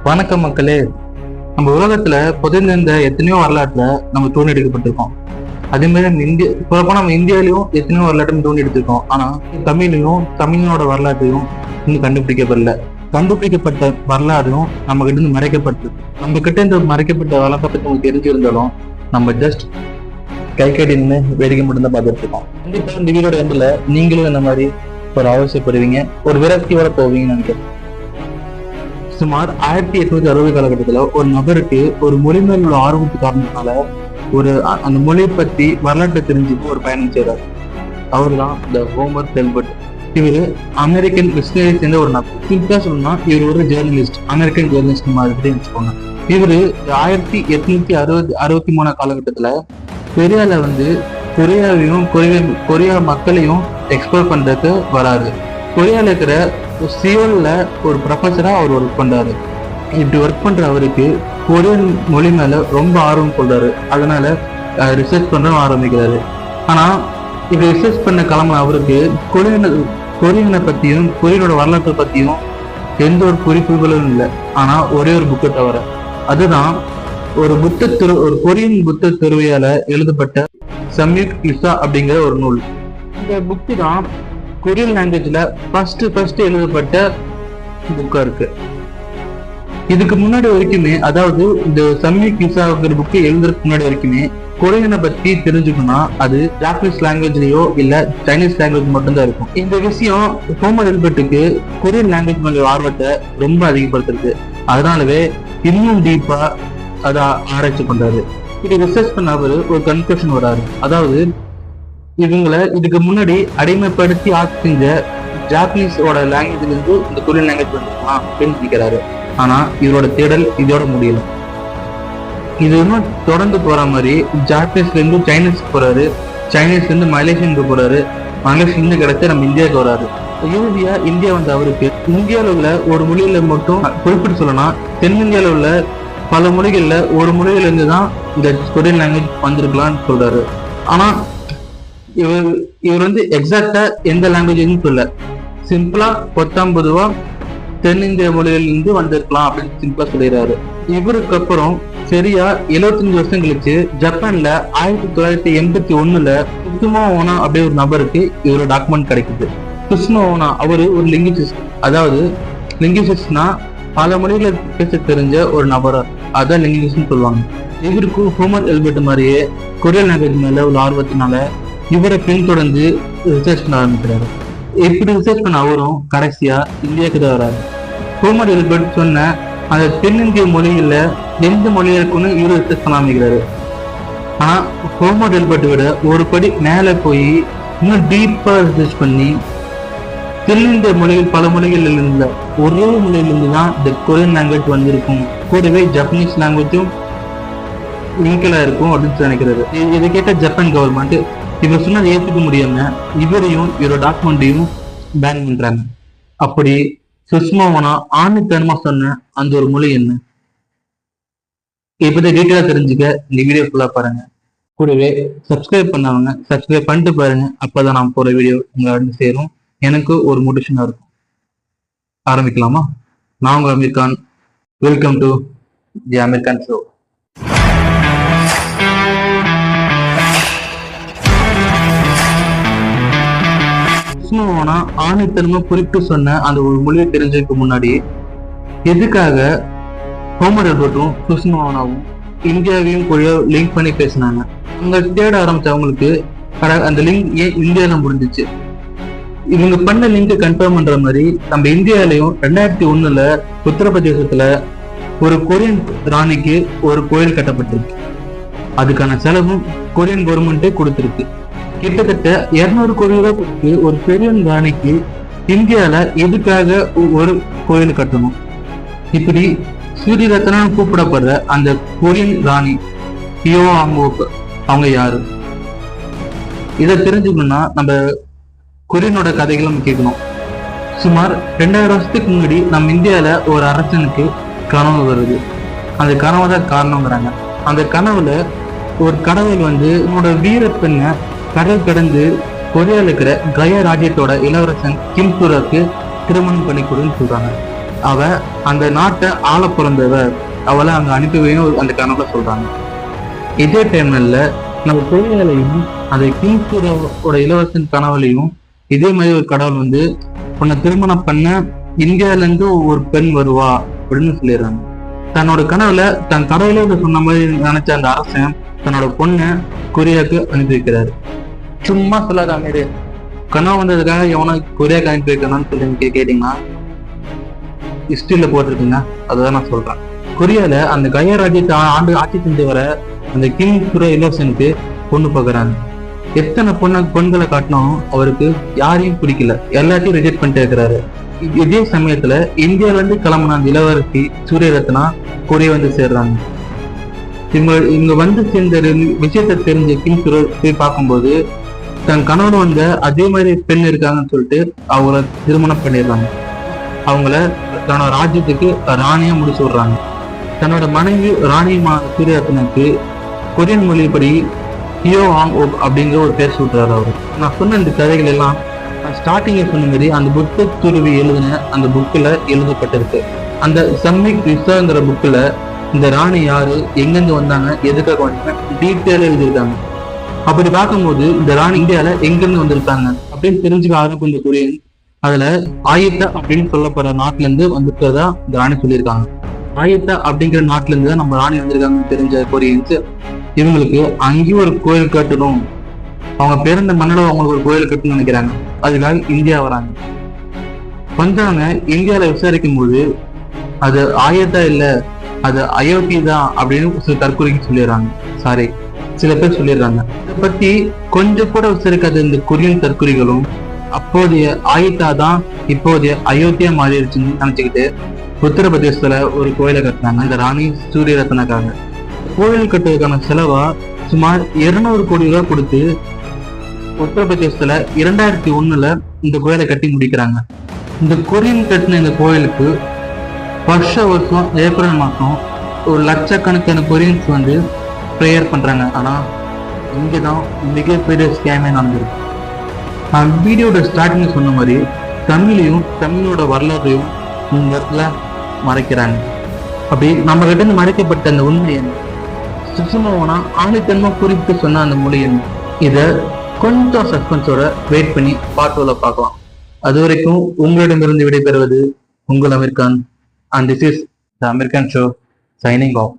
வணக்கம் மக்களே. நம்ம உலகத்துல புதைந்திருந்த எத்தனையோ வரலாற்றுல நம்ம தோண்டி எடுக்கப்பட்டிருக்கோம். அதே மாதிரி நம்ம இந்தியாவிலையும் எத்தனையோ வரலாற்று தோண்டி எடுத்திருக்கோம். ஆனா தமிழனோட வரலாற்றையும் இன்னும் கண்டுபிடிக்கப்பட்ட வரலாறும் நம்ம கிட்ட இருந்து மறைக்கப்பட்டிருக்கு. நம்ம கிட்ட இந்த மறைக்கப்பட்ட வரலாற்றை பத்தி நமக்கு தெரிஞ்சிருந்தாலும் நம்ம ஜஸ்ட் கை நின்று வேடிக்கை மட்டும்தான் பார்த்துட்டு இருக்கோம். கண்டிப்பா இந்த வீடியோட எண்ட்ல நீங்களும் இந்த மாதிரி ஒரு அவசியப்படுவீங்க, ஒரு விரக்தியோட போவீங்கன்னு நினைக்கிறேன். சுமார் 1860 காலகட்டத்துல ஒரு நபருக்கு ஒரு மொழி மேல் உள்ள ஆர்வத்து காரணத்தினால அந்த மொழியை பத்தி வரலாற்றை தெரிஞ்சுட்டு ஒரு பயணம் செய்றாரு. அவரு தான் இந்த ஹோமர் எல்பர்ட். இவரு அமெரிக்கன் மிஷனரி சேர்ந்த ஒரு நபர். சிம்பிளா சொல்லணும்னா இவர் ஒரு ஜேர்னலிஸ்ட், அமெரிக்கன் ஜேர்னலிஸ்ட் மாதிரி வச்சுக்கோங்க. இவரு 1863 காலகட்டத்துல கொரியால கொரியாவையும் கொரியா மக்களையும் எக்ஸ்ப்ளோர் பண்றதுக்கு வராரு. கொரியால இருக்கிற சியோல்ல ஒரு ப்ரொஃபஸரா அவர் ஒர்க் பண்றாரு. இப்படி ஒர்க் பண்ற அவருக்கு கொரியன் மொழி மேல ரொம்ப ஆர்வம் கொள்றாரு. அதனால ரிசர்ச் பண்ண ஆரம்பிக்கிறாரு. ஆனா இப்படி ரிசர்ச் பண்ண கிளம்புன அவருக்கு கொரியனை பத்தியும் கொரியனோட வரலாற்றை பத்தியும் எந்த ஒரு குறிப்புகளும் இல்லை. ஆனா ஒரே ஒரு புக்கை தவிர, அதுதான் ஒரு கொரியன் புத்த திருவையால எழுதப்பட்ட சம்யுக் லிசா அப்படிங்கிற ஒரு நூல். இந்த புக்கு தான் கொரியன் லாங்குவேஜ்ல ஃபர்ஸ்ட் எழுதப்பட்ட புக்கா இருக்கு. இதுக்கு முன்னாடி வரைக்குமே, அதாவது இந்த சம்யுக் லிசாங்கிற புக்கு எழுதுறதுக்கு முன்னாடி வரைக்குமே கொரியனை பத்தி தெரிஞ்சுக்கணும்னா அது ஜாப்பனீஸ் லாங்குவேஜ்லயோ இல்ல சைனீஸ் லாங்குவேஜ் மட்டும்தான் இருக்கும். இந்த விஷயம் ஹோமர் எல்பர்ட்டுக்கு கொரியன் லாங்குவேஜ் மேல ஆர்வத்தை ரொம்ப அதிகப்படுத்திருக்கு. அதனாலவே இன்னும் டீப்பா அதை ஆராய்ச்சி பண்றாரு. இது ரிசர்ச் பண்ண அவரு ஒரு கன்க்ளூஷன் வராரு. அதாவது இவங்களை இதுக்கு முன்னாடி அடிமைப்படுத்தி ஆட்சி செஞ்ச ஜாப்பனீஸோட லாங்குவேஜ்ல இருந்து இந்த கொரியன் லாங்குவேஜ் வந்துருக்கலாம் அப்படின்னு நினைக்கிறாரு. ஆனா இவரோட தேடல் இதோட முடியல. இது இன்னும் தொடர்ந்து போற மாதிரி ஜாப்பனீஸ்ல இருந்து சைனீஸ்க்கு போறாரு, சைனீஸ்ல இருந்து மலேசியனுக்கு போறாரு, மலேசியா இருந்து கிடைச்ச நம்ம இந்தியாவுக்கு வராரு. இறுதியா இந்தியா வந்து அவருக்கு இந்தியாவில் உள்ள ஒரு மொழியில மட்டும் குறிப்பிட்டு சொல்லலாம், தென்னிந்தியாவில் உள்ள பல மொழிகள்ல ஒரு மொழியில இருந்து தான் இந்த கொரியன் லாங்குவேஜ் வந்திருக்கலாம்னு சொல்றாரு. ஆனா இவர் வந்து எக்ஸாக்டா எந்த லாங்குவேஜ் சொல்ல, சிம்பிளா பொதுவா தென்னிந்திய மொழியிலிருந்து வந்திருக்கலாம் அப்படின்னு சிம்பிளா சொல்லிடுறாரு. இவருக்கு அப்புறம் சரியா 75 வருஷம் கழிச்சு ஜப்பான்ல 1981 சுசுமா ஓனா அப்படியே ஒரு நபருக்கு இவரோட டாக்குமெண்ட் கிடைக்குது. சுசுமா ஓனா அவரு ஒரு லிங்குவிஸ்ட். அதாவது லிங்குவிஸ்ட்னா பல மொழிகளை பேச தெரிஞ்ச ஒரு நபரா, அதான் லிங்குவிஸ்ட்னு சொல்லுவாங்க. இவருக்கு ஹோமர் எல்பர்ட் மாதிரியே கொரியன் லாங்குவேஜ் மேல ஒரு ஆர்வத்தினால இவரை பின்தொடர்ந்து ரிசர்ச் பண்ண ஆரம்பிக்கிறாரு. எப்படி ரிசர்ச் பண்ண அவரும் கடைசியா இந்தியாவுக்கு தான் வராரு. ஹோமர் எல்பர்ட் சொன்ன அந்த தென்னிந்திய மொழியில எந்த மொழியா இருக்குன்னு இவரு ரிசர்ச் பண்ண ஆரம்பிக்கிறாரு. ஆனா ஹோமர் எல்பர்ட் விட ஒரு படி மேல போய் இன்னும் டீப்பா ரிசர்ச் பண்ணி தென்னிந்திய மொழிகள் பல மொழிகள் இருந்த ஒரே மொழியிலிருந்து தான் இந்த கொரியன் லாங்குவேஜ் வந்திருக்கும், கூடவே ஜப்பனீஸ் லாங்குவேஜும் லிங்கலா இருக்கும் அப்படின்னு நினைக்கிறாரு. இதை கேட்ட ஜப்பான் கவர்மெண்ட் இவர் சொன்னதை ஏற்றுக்க முடியாம இவரையும் இவரோட டாக்குமெண்ட்டையும் பேன் பண்றாங்க. அப்படி சுஷ்மா ஓனா ஆணித்தனமா சொன்ன அந்த ஒரு மொழி என்ன? இப்படி டீட்டெயிலா தெரிஞ்சுக்க இந்த வீடியோ ஃபுல்லா பாருங்க. கூடவே சப்ஸ்கிரைப் பண்ணவங்க சப்ஸ்கிரைப் பண்ணிட்டு பாருங்க. அப்பதான் நான் போற வீடியோ உங்களை சேரும். எனக்கு ஒரு மோட்டிவேஷனா இருக்கும். ஆரம்பிக்கலாமா? நான் உங்க Aamir Khan. Welcome to the Aamir Khan show. ஆணித்தனமா குறிப்பிட்டு சொன்ன அந்த ஒரு மொழியை தெரிஞ்சதுக்கு முன்னாடி எதுக்காக ஹோமர் எல்பர்ட்டும் சுஷ்மா ஓனாவும் இந்தியாவையும் லிங்க் பண்ணி பேசினாங்க? அங்க தேட ஆரம்பிச்சவங்களுக்கு அந்த லிங்க் ஏன் இந்தியாவில முடிஞ்சிச்சு? இவங்க பண்ண லிங்க் கன்ஃபார்ம் பண்ற மாதிரி நம்ம இந்தியாவிலையும் 2001 உத்தரப்பிரதேசத்துல ஒரு கொரியன் ராணிக்கு ஒரு கோயில் கட்டப்பட்டிருக்கு. அதுக்கான செலவும் கொரியன் கவர்மெண்டே கொடுத்திருக்கு. கிட்டத்தட்ட 200 கோடி ரூபாய் கொடுத்து ஒரு பெரிய ராணிக்கு இந்தியால எதுக்காக ஒரு கோயில் கட்டணும்? இப்படி சூரிய ரத்னம் கூப்பிடப்படுற அந்த கொரியன் ராணி பியோ அவங்க யாரு? இதை தெரிஞ்சுக்கணும்னா நம்ம கொரியனோட கதைகளை நம்ம கேட்கணும். சுமார் 2000 வருஷத்துக்கு முன்னாடி நம்ம இந்தியால ஒரு அரசனுக்கு கனவு வருது. அந்த கனவு தான் காரணங்கிறாங்க. அந்த கனவுல ஒரு கடவுள் வந்து உன்னோட வீர பெண்ணை கடல் கடந்து கொரியால இருக்கிற கயா ராஜ்யத்தோட இளவரசன் கிம் சூராக்கு திருமணம் பண்ணி கொடுன்னு சொல்றாங்க. அவ அந்த நாட்டை ஆள பிறந்தவ, அவளை அங்க அனுப்பிவையும் அந்த கனவுல சொல்றாங்க. இதே டைம்ல நம்ம கொரியாலையும் அந்த கிங்ஸோட இளவரசன் கனவுலையும் இதே மாதிரி ஒரு கடவுள் வந்து உன்னை திருமணம் பண்ண இந்தியால இருந்து ஒரு பெண் வருவா அப்படின்னு சொல்லிடுறாங்க. தன்னோட கனவுல தன் கடவுளே சொன்ன மாதிரி நினைச்ச அந்த அரசன் தன்னோட பொண்ணை கொரியாவுக்கு அனுப்பி வைக்கிறாரு. சும்மா சொல்லாத மாதிரி கனவு வந்ததுக்காக எவனை கொரியாவுக்கு அனுப்பி வைக்கணும்னு சொல்லி கேட்டீங்கன்னா ஹிஸ்டரியில போட்டிருக்குங்க. அதுதான் நான் சொல்றேன். கொரியால அந்த கயா ராஜ்யத்தை ஆட்சி செஞ்சு வர அந்த கிங் இளவரசனுக்கு பொண்ணு பார்க்கறாங்க. எத்தனை பொண்களை காட்டினாலும் அவருக்கு யாரையும் பிடிக்கல, எல்லாத்தையும் ரிஜெக்ட் பண்ணிட்டு இருக்கிறாரு. இதே சமயத்துல இந்தியால இருந்து கிளம்புன அந்த இளவரசி சூரியரத்னா கொரியா வந்து சேர்றாங்க. இங்க வந்து சேர்ந்த விஷயத்த தெரிஞ்ச கிங் போய் பார்க்கும்போது தன் கணவன் வந்த அதே மாதிரி பெண் இருக்காங்கன்னு சொல்லிட்டு அவங்கள திருமணம் பண்ணிடுறாங்க. அவங்கள தன்னோட ராஜ்யத்துக்கு ராணியா முடிச்சு விடுறாங்க. தன்னோட மனைவி ராணி சூரியரத்னாக்கு கொரியன் மொழிப்படி ஹியோ ஆங் ஓக் அப்படிங்கிற ஒரு பேர் சொல்றாரு அவரு. நான் சொன்ன இந்த கதைகள் எல்லாம் ஸ்டார்டிங்ல சொன்ன மாதிரி அந்த புத்த துருவி எழுதின அந்த புக்கில் எழுதப்பட்டிருக்கு. அந்த சம்மிக் விசாங்கிற புக்கில் இந்த ராணி யாரு, எங்கிருந்து வந்தாங்க, எதுக்காக வந்தாங்க டீட்டெயிலாக எழுதியிருக்காங்க. அப்படி பார்க்கும்போது இந்த ராணி இந்தியால எங்கிருந்து வந்திருக்காங்க அப்படின்னு தெரிஞ்சுக்க ஆரம்பிக்கும் இந்த கொரியன். அதுல ஆயித்தா அப்படின்னு சொல்லப்படுற நாட்டுல இருந்து வந்துட்டதா இந்த ராணி சொல்லியிருக்காங்க. ஆயித்தா அப்படிங்கிற நாட்டுல இருந்து தான் நம்ம ராணி வந்திருக்காங்கன்னு தெரிஞ்ச கொரியன்ஸ் இவங்களுக்கு அங்கேயும் ஒரு கோயில் கட்டணும், அவங்க பிறந்த மண்ணில் அவங்களுக்கு ஒரு கோயில் கட்டணும்னு நினைக்கிறாங்க. அதுக்காக இந்தியா வராங்க. வந்தவங்க இந்தியாவில விசாரிக்கும் போது அது ஆயத்தா இல்ல, அது அயோத்தி தான் அப்படின்னு சில தற்கொலைக்கு சொல்லிடுறாங்க. சாரி, சில பேர் சொல்லிடுறாங்க. இதை பத்தி கொஞ்சம் கூட விசாரிக்காத இந்த கொரியன் தற்கொலைகளும் அப்போதைய ஆயத்தா தான் இப்போதைய அயோத்தியா மாறிடுச்சுன்னு நினைச்சுக்கிட்டு உத்தரப்பிரதேசத்துல ஒரு கோயிலை கட்டினாங்க இந்த ராணி சூரியரத்னாக்காக. கோயில் கட்டுறதுக்கான செலவா சுமார் 200 கோடி ரூபாய் கொடுத்து உத்தரப்பிரதேசத்துல 2001 இந்த கோயிலை கட்டி முடிக்கிறாங்க. இந்த கொரியன் கட்டின இந்த கோயிலுக்கு வருஷம் ஏப்ரல் மாசம் ஒரு லட்சக்கணக்கான கொரியன்ஸ் வந்து ப்ரேயர் பண்றாங்க. ஆனா இங்கதான் மிகப்பெரிய ஸ்கேமே நடந்திருக்கு. நான் வீடியோட ஸ்டார்டிங்ல சொன்ன மாதிரி தமிழையும் தமிழோட வரலாறையும் இந்த இடத்துல மறைக்கிறாங்க. அப்படி நம்ம கிட்ட இருந்து மறைக்கப்பட்ட அந்த உண்மை என்ன, சுசுமாவனா ஆணித்தன்மா குறிப்பிட்டு சொன்ன அந்த மொழி என்ன, இத கொஞ்சம் சஸ்பென்ஸோட வெயிட் பண்ணி பார்ட் பார்க்கலாம். அது வரைக்கும் உங்களிடமிருந்து விடைபெறுவது உங்கள் Aamir Khan. And this is the American Show signing off.